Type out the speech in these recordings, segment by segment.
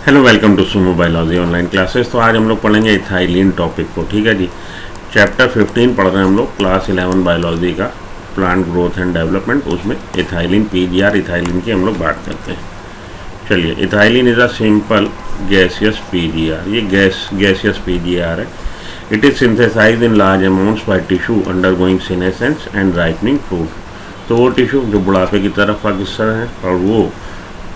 Hello, welcome to Sumo biology online classes. तो आज हम लोग पढ़ेंगे इथाइलिन टॉपिक को। ठीक है जी। चैप्टर 15 पढ़ रहे हैं हम लोग, क्लास 11 बायोलॉजी का, प्लांट ग्रोथ एंड डेवलपमेंट। उसमें इथाइलिन पीजीआर, इथाइलिन की हम लोग बात करते हैं। चलिए, ethylene is a simple gaseous PGR. ये गैसियस पीजीआर है। It is synthesize in large amounts by tissue under going senescence and ripening fruit. तो वो टिश्यू जो बुढ़ापे की तरफ अग्रसर है और वो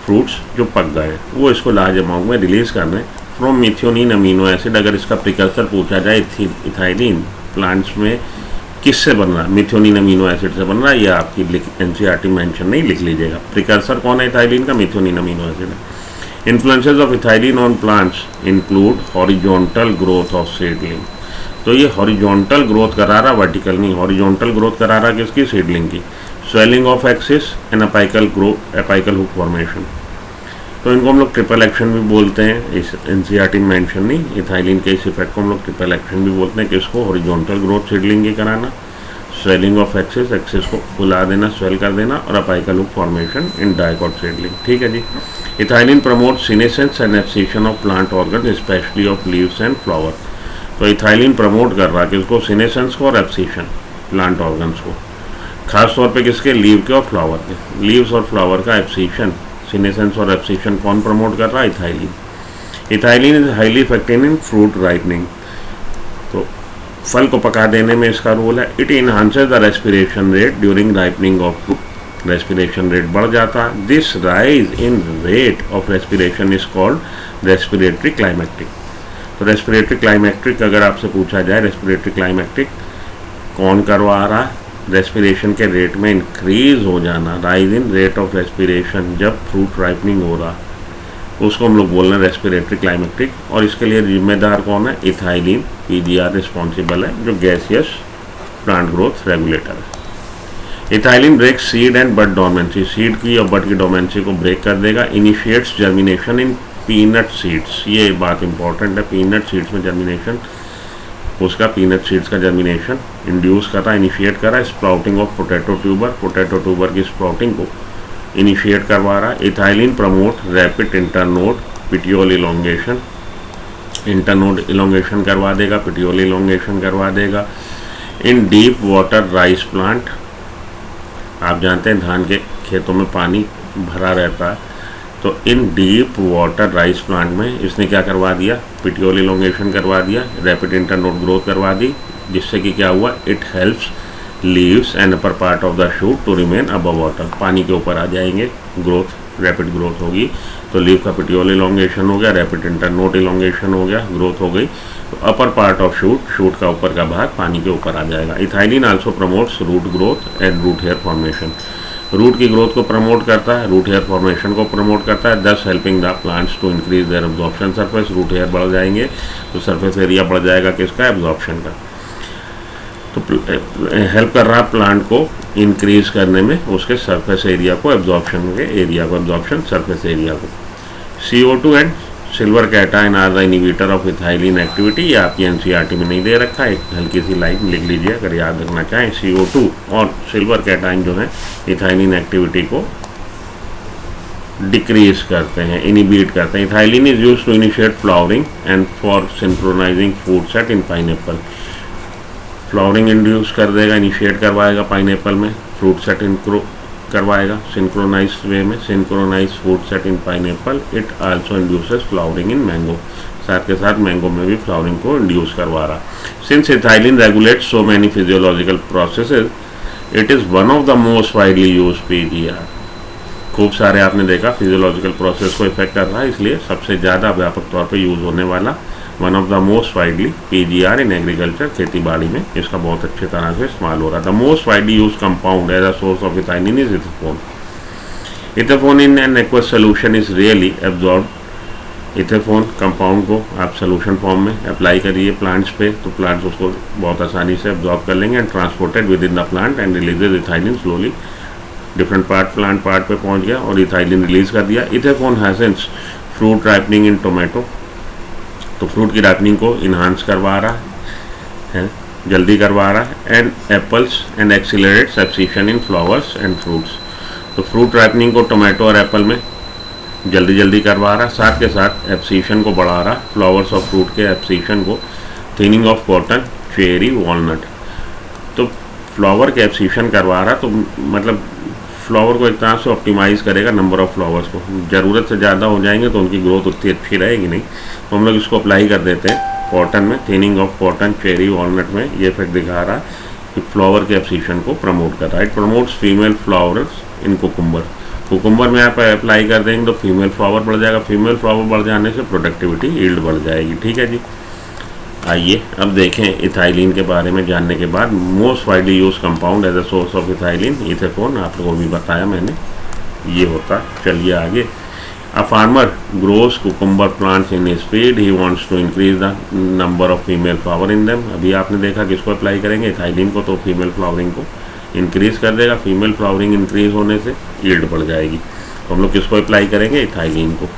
फ्रूट्स जो पक गए वो इसको लार्ज अमाउंट में रिलीज़ कर रहे हैं फ्रॉम मिथ्योनिन अमीनो एसिड। अगर इसका प्रिकर्सर पूछा जाए इथाइलिन प्लांट्स में किससे बन रहा है, मिथ्योनिन अमीनो एसिड से बन रहा है, या आपकी एनसीईआरटी मेंशन नहीं, लिख लीजिएगा। प्रिकर्सर कौन है इथाइलिन का? मिथ्योनिन अमीनो एसिड है। Influences of ethylene on plants include horizontal growth of seedling. तो ये हॉरिजॉन्टल ग्रोथ करा रहा, वर्टिकल नहीं। हॉरिजॉन्टल ग्रोथ करा रहा किसकी? सीडलिंग की। Swelling of axis and apical hook formation. तो इनको हम लोग ट्रिपल एक्शन भी बोलते हैं। इस एनसीईआरटी में मेंशन नहीं। इथाइलिन के इस इफेक्ट को हम लोग ट्रिपल एक्शन भी बोलते हैं। किसको? हॉरिजॉन्टल ग्रोथ सीडलिंग की कराना, स्वेलिंग ऑफ एक्सिस को फुला देना, स्वेल कर देना, और apical hook formation in dicot seedling. ठीक है जी। Ethylene promote senescence and abscission of plant organ specially of leaves and flower. तो इथाइलिन प्रमोट कर रहा है किसको? सीनेसेंस को और एब्सिशन प्लांट ऑर्गन्स को, खास तौर पे किसके? लीव के और फ्लावर के। लीव्स और फ्लावर का एब्सिशन, सीनेसेंस और एब्सिशन कौन प्रमोट कर रहा है? Ethylene. Ethylene is highly effective in fruit ripening. तो फल को पका देने में इसका रोल है। It enhances the respiration rate during ripening of fruit. Respiration rate बढ़ जाता है। This rise in rate of respiration is called respiratory climacteric. तो रेस्पिरेटरी क्लाइमेक्टिक अगर आपसे पूछा जाए, रेस्पिरेटरी क्लाइमेक्टिक कौन करवा रहा है? रेस्पिरेशन के रेट में इंक्रीज हो जाना, rise in rate of respiration, जब फ्रूट राइपनिंग हो रहा, उसको हम लोग बोल रहे हैं रेस्पिरेटरी क्लाइमेक्टिक। और इसके लिए जिम्मेदार कौन है? इथाइलिन पीजीआर रिस्पॉन्सिबल है, जो गैसियस प्लांट ग्रोथ रेगुलेटर है। Ethylene break seed and bud dormancy. Seed की और बड की डोर्मेंसी को ब्रेक कर देगा। Initiates germination in peanut seeds. ये बात इंपॉर्टेंट है, पीनट सीड्स में जर्मिनेशन, उसका पीनट सीड्स का जर्मिनेशन इंड्यूस कर रहा है, इनिशिएट कर रहा है। Sprouting of potato tuber, potato tuber की स्प्राउटिंग को इनिशिएट करवा रहा है। Ethylene promote rapid internode petiole elongation. Internode elongation करवा देगा, पिटियोल इलोंगेशन करवा देगा। इन डीप वाटर राइस प्लांट, आप जानते हैं धान के खेतों में पानी भरा रहता है, तो इन डीप वाटर राइस प्लांट में इसने क्या करवा दिया? पिटियोल इलोंगेशन करवा दिया, रैपिड इंटरनोड ग्रोथ करवा दी, जिससे कि क्या हुआ? It helps leaves and upper part of the shoot to remain above water. पानी के ऊपर आ जाएंगे, ग्रोथ रैपिड ग्रोथ होगी। तो लीव का पिटियोल इलोंगेशन हो गया, रैपिड इंटरनोड इलोंगेशन हो गया, ग्रोथ हो गई। तो अपर पार्ट ऑफ शूट का ऊपर का भाग पानी के ऊपर आ जाएगा। Ethylene also promotes root growth and root hair formation. Root की ग्रोथ को प्रमोट करता है, रूट हेयर फॉर्मेशन को प्रमोट करता है, thus helping the plants to increase their absorption surface. Root hair बढ़ जाएंगे तो सरफेस एरिया बढ़ जाएगा किसका? एब्जॉर्प्शन का। तो हेल्प कर रहा है प्लांट को इंक्रीज करने में उसके सरफेस एरिया को, एब्जॉर्प्शन के एरिया को, एब्जॉर्प्शन सरफेस एरिया को। CO2 and silver cation are the inhibitor of ethylene activity. ये आपकी एनसीईआरटी में नहीं दे रखा है, एक हल्की सी लाइन लिख लीजिए अगर याद रखना चाहें। CO2 और सिल्वर कैटायन जो है इथाइलिन एक्टिविटी को डिक्रीज करते हैं, इनिबिट करते हैं। Ethylene is used to initiate flowering and for synchronising food set in pineapple. Flowering induce कर देगा, इनिशिएट करवाएगा पाइनएप्पल में, फ्रूट सेट करवाएगा सिंक्रोनाइज वे में, synchronise food set in pineapple. It also induces flowering in mango. साथ के साथ mango में भी फ्लावरिंग को इंड्यूस करवा रहा। Since ethylene regulates so many physiological processes, it is one of the most widely use PGR. खूब सारे आपने देखा फिजियोलॉजिकल प्रोसेस को इफेक्ट कर रहा है, इसलिए सबसे ज़्यादा व्यापक तौर पे यूज़ होने वाला one of the most widely PGR in agriculture, खेती बाड़ी में इसका बहुत अच्छी तरह से इस्तेमाल हो रहा है। The most widely use compound as a source of ethylene is ethephon. Ethephon in an aqueous solution is really absorb. Ethephon compound को आप सोल्यूशन फॉर्म में अप्लाई करिए प्लांट्स पे, तो प्लांट्स उसको बहुत आसानी से एब्जॉर्ब कर लेंगे and transported within the plant and releases ethylene slowly. Different plant part पे पहुंच गया और इथाइलिन रिलीज कर दिया। Ethephon hastens fruit ripening in tomato. तो फ्रूट की राइपनिंग को इन्हांस करवा रहा है, जल्दी करवा रहा है। And apples and accelerates abscission in flowers and fruits. तो फ्रूट राइपनिंग को टोमेटो और एप्पल में जल्दी जल्दी करवा रहा, साथ के साथ एब्सीशन को बढ़ा रहा, फ्लावर्स ऑफ फ्रूट के एब्सीशन को, thinning of cotton, cherry, walnut. तो फ्लावर के एब्सीशन करवा रहा, तो मतलब फ्लावर को एक तरह से ऑप्टिमाइज़ करेगा नंबर ऑफ फ्लावर्स को। ज़रूरत से ज़्यादा हो जाएंगे तो उनकी ग्रोथ उतनी अच्छी रहेगी नहीं, तो हम लोग इसको अप्लाई कर देते हैं कॉटन में, thinning of cotton, cherry, walnut में। ये इफेक्ट दिखा रहा कि फ्लावर के एब्सीशन को प्रमोट कर रहा है। It promotes female flowers in cucumber. Cucumber में आप अप्लाई कर देंगे तो फीमेल फ्लावर बढ़ जाएगा, फीमेल फ्लावर बढ़ जाने से प्रोडक्टिविटी, यील्ड बढ़ जाएगी। ठीक है जी। आइए अब देखें इथाइलिन के बारे में जानने के बाद। Most widely use compound as a source of ethylene, ethephon, आप लोगों को भी बताया मैंने, ये होता। चलिए आगे। A farmer grows cucumber plants in speed, he wants to increase the number of female flower in them. अभी आपने देखा किसको अप्लाई करेंगे, इथाइलिन को, तो फीमेल फ्लावरिंग को इंक्रीज़ कर देगा। फीमेल फ्लावरिंग इंक्रीज़ होने से यील्ड बढ़ जाएगी। तो हम लोग किसको अप्लाई करेंगे, इथाइलिन को।